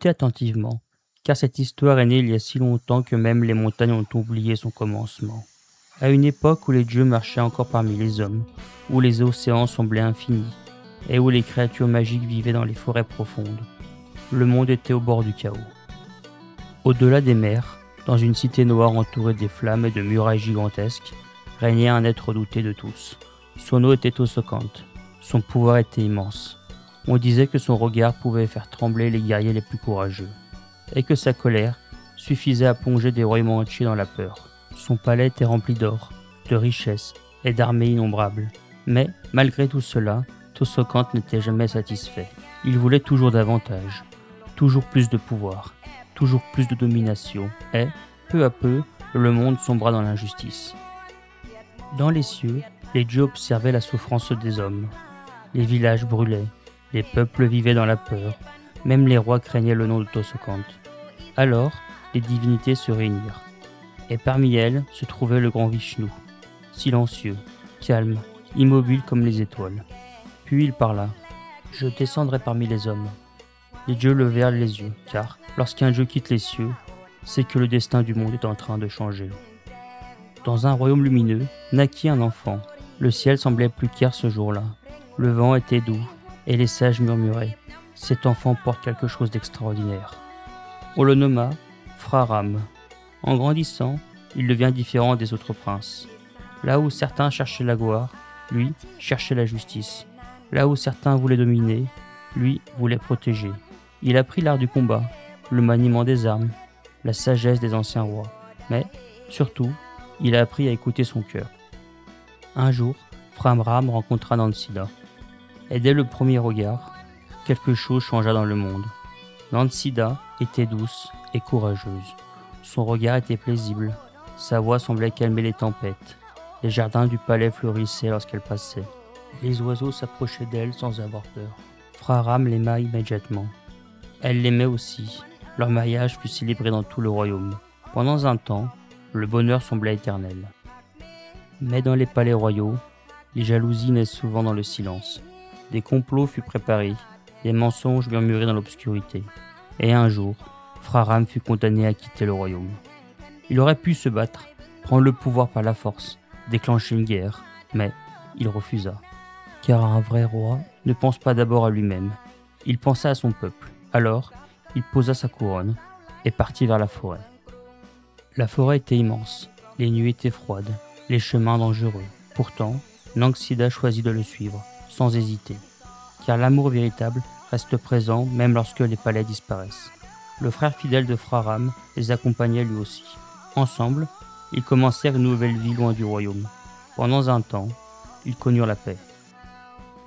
Écoutez attentivement, car cette histoire est née il y a si longtemps que même les montagnes ont oublié son commencement. À une époque où les dieux marchaient encore parmi les hommes, où les océans semblaient infinis, et où les créatures magiques vivaient dans les forêts profondes, le monde était au bord du chaos. Au-delà des mers, dans une cité noire entourée des flammes et de murailles gigantesques, régnait un être redouté de tous. Son eau était Tosocante, son pouvoir était immense. On disait que son regard pouvait faire trembler les guerriers les plus courageux, et que sa colère suffisait à plonger des royaumes entiers dans la peur. Son palais était rempli d'or, de richesses et d'armées innombrables. Mais, malgré tout cela, Tosocante n'était jamais satisfait. Il voulait toujours davantage, toujours plus de pouvoir, toujours plus de domination, et, peu à peu, le monde sombra dans l'injustice. Dans les cieux, les dieux observaient la souffrance des hommes. Les villages brûlaient, les peuples vivaient dans la peur, même les rois craignaient le nom de Tosocante. Alors, les divinités se réunirent, et parmi elles se trouvait le grand Vishnu, silencieux, calme, immobile comme les étoiles. Puis il parla. « Je descendrai parmi les hommes. » Les dieux levèrent les yeux, car, lorsqu'un dieu quitte les cieux, c'est que le destin du monde est en train de changer. Dans un royaume lumineux, naquit un enfant. Le ciel semblait plus clair ce jour-là. Le vent était doux, et les sages murmuraient. Cet enfant porte quelque chose d'extraordinaire. On le nomma Fraram. En grandissant, il devient différent des autres princes. Là où certains cherchaient la gloire, lui cherchait la justice. Là où certains voulaient dominer, lui voulait protéger. Il apprit l'art du combat, le maniement des armes, la sagesse des anciens rois. Mais, surtout, il a appris à écouter son cœur. Un jour, Framram rencontra Nansida. Et dès le premier regard, quelque chose changea dans le monde. Nansida était douce et courageuse. Son regard était paisible. Sa voix semblait calmer les tempêtes. Les jardins du palais fleurissaient lorsqu'elle passait. Les oiseaux s'approchaient d'elle sans avoir peur. Fraram l'aima immédiatement. Elle l'aimait aussi. Leur mariage fut célébré dans tout le royaume. Pendant un temps, le bonheur semblait éternel. Mais dans les palais royaux, les jalousies naissent souvent dans le silence. Des complots furent préparés, des mensonges murmurés dans l'obscurité. Et un jour, Fraram fut condamné à quitter le royaume. Il aurait pu se battre, prendre le pouvoir par la force, déclencher une guerre, mais il refusa. Car un vrai roi ne pense pas d'abord à lui-même, il pensa à son peuple. Alors, il posa sa couronne et partit vers la forêt. La forêt était immense, les nuits étaient froides, les chemins dangereux. Pourtant, Nansida choisit de le suivre, sans hésiter. Car l'amour véritable reste présent même lorsque les palais disparaissent. Le frère fidèle de Fraram les accompagnait lui aussi. Ensemble, ils commencèrent une nouvelle vie loin du royaume. Pendant un temps, ils connurent la paix.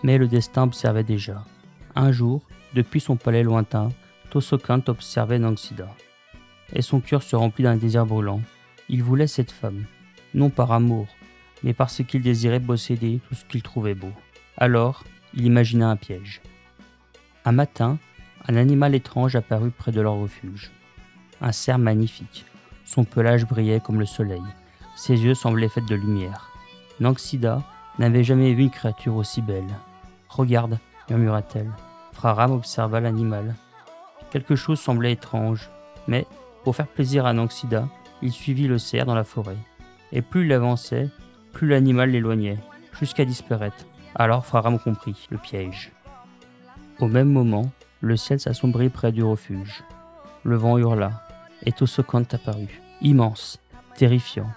Mais le destin observait déjà. Un jour, depuis son palais lointain, Tosocante observait Nansida. Et son cœur se remplit d'un désir brûlant. Il voulait cette femme, non par amour, mais parce qu'il désirait posséder tout ce qu'il trouvait beau. Alors, il imagina un piège. Un matin, un animal étrange apparut près de leur refuge. Un cerf magnifique. Son pelage brillait comme le soleil. Ses yeux semblaient faits de lumière. Nansida n'avait jamais vu une créature aussi belle. « Regarde, murmura-t-elle. Fraram observa l'animal. Quelque chose semblait étrange, mais, pour faire plaisir à Nansida, il suivit le cerf dans la forêt. Et plus il avançait, plus l'animal l'éloignait, jusqu'à disparaître. Alors Fraram comprit le piège. Au même moment, le ciel s'assombrit près du refuge. Le vent hurla, et Tosocante apparut, immense, terrifiant,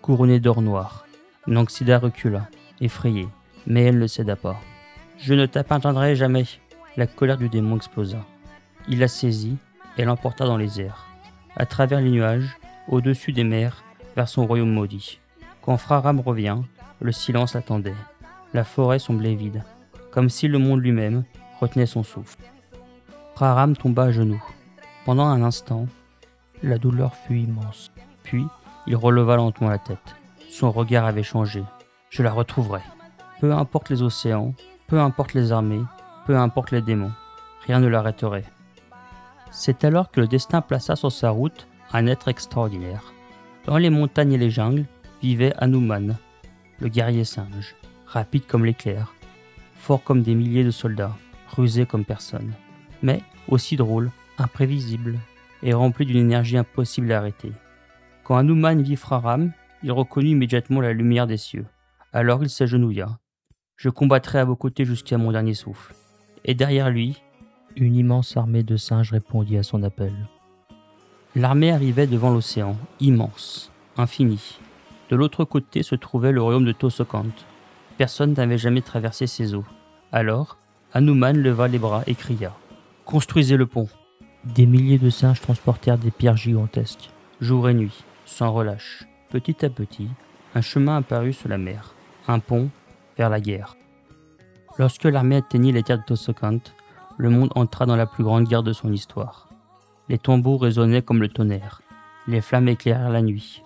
couronné d'or noir. Nansida recula, effrayée, mais elle ne céda pas. « Je ne t'appartiendrai jamais !» La colère du démon explosa. Il la saisit et l'emporta dans les airs, à travers les nuages, au-dessus des mers, vers son royaume maudit. Quand Fraram revint, le silence l'attendait. La forêt semblait vide, comme si le monde lui-même retenait son souffle. Fraram tomba à genoux. Pendant un instant, la douleur fut immense. Puis, il releva lentement la tête. Son regard avait changé. « Je la retrouverai. Peu importe les océans, peu importe les armées, peu importe les démons, rien ne l'arrêterait. » C'est alors que le destin plaça sur sa route un être extraordinaire. Dans les montagnes et les jungles vivait Hanuman, le guerrier singe, rapide comme l'éclair, fort comme des milliers de soldats, rusé comme personne, mais aussi drôle, imprévisible et rempli d'une énergie impossible à arrêter. Quand Hanuman vit Fraram, il reconnut immédiatement la lumière des cieux. Alors il s'agenouilla. Je combattrai à vos côtés jusqu'à mon dernier souffle. Et derrière lui, une immense armée de singes répondit à son appel. L'armée arrivait devant l'océan, immense, infini. De l'autre côté se trouvait le royaume de Tosokant. Personne n'avait jamais traversé ces eaux. Alors, Hanuman leva les bras et cria « Construisez le pont !» Des milliers de singes transportèrent des pierres gigantesques, jour et nuit, sans relâche. Petit à petit, un chemin apparut sur la mer, un pont vers la guerre. Lorsque l'armée atteignit les terres de Tosokant, le monde entra dans la plus grande guerre de son histoire. Les tambours résonnaient comme le tonnerre, les flammes éclairèrent la nuit,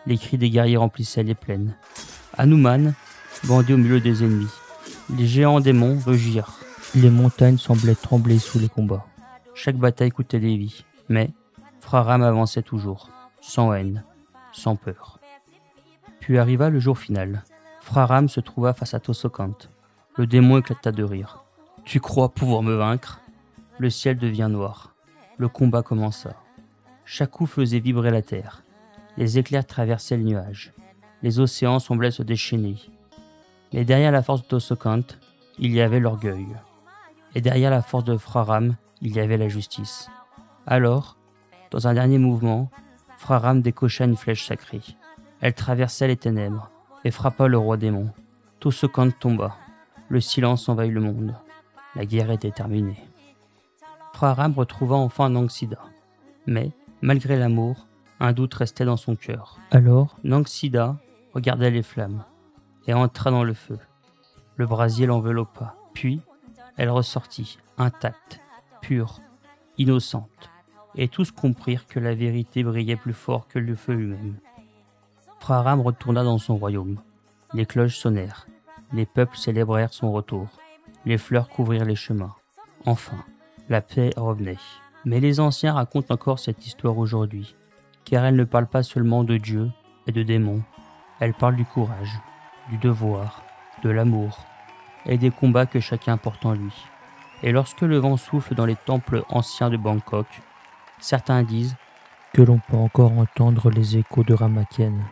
les cris des guerriers remplissaient les plaines. Hanuman bandit au milieu des ennemis. Les géants démons rugirent. Les montagnes semblaient trembler sous les combats. Chaque bataille coûtait des vies, mais Fraram avançait toujours, sans haine, sans peur. Puis arriva le jour final. Fraram se trouva face à Tosokant. Le démon éclata de rire. « Tu crois pouvoir me vaincre ?» Le ciel devient noir. Le combat commença. Chaque coup faisait vibrer la terre. Les éclairs traversaient les nuages. Les océans semblaient se déchaîner. Mais derrière la force de Tosokant, il y avait l'orgueil. Et derrière la force de Fraram, il y avait la justice. Alors, dans un dernier mouvement, Fraram décocha une flèche sacrée. Elle traversa les ténèbres et frappa le roi démon. Tosokant tomba. Le silence envahit le monde. La guerre était terminée. Fraram retrouva enfin Nang-Sida. Mais, malgré l'amour, un doute restait dans son cœur. Alors, Nang-Sida regarda les flammes et entra dans le feu. Le brasier l'enveloppa. Puis, elle ressortit, intacte, pure, innocente. Et tous comprirent que la vérité brillait plus fort que le feu lui-même. Fraram retourna dans son royaume. Les cloches sonnèrent. Les peuples célébrèrent son retour. Les fleurs couvrirent les chemins. Enfin, la paix revenait. Mais les anciens racontent encore cette histoire aujourd'hui, car elle ne parle pas seulement de Dieu et de démons. Elle parle du courage, du devoir, de l'amour et des combats que chacun porte en lui. Et lorsque le vent souffle dans les temples anciens de Bangkok, certains disent que l'on peut encore entendre les échos de Ramakken.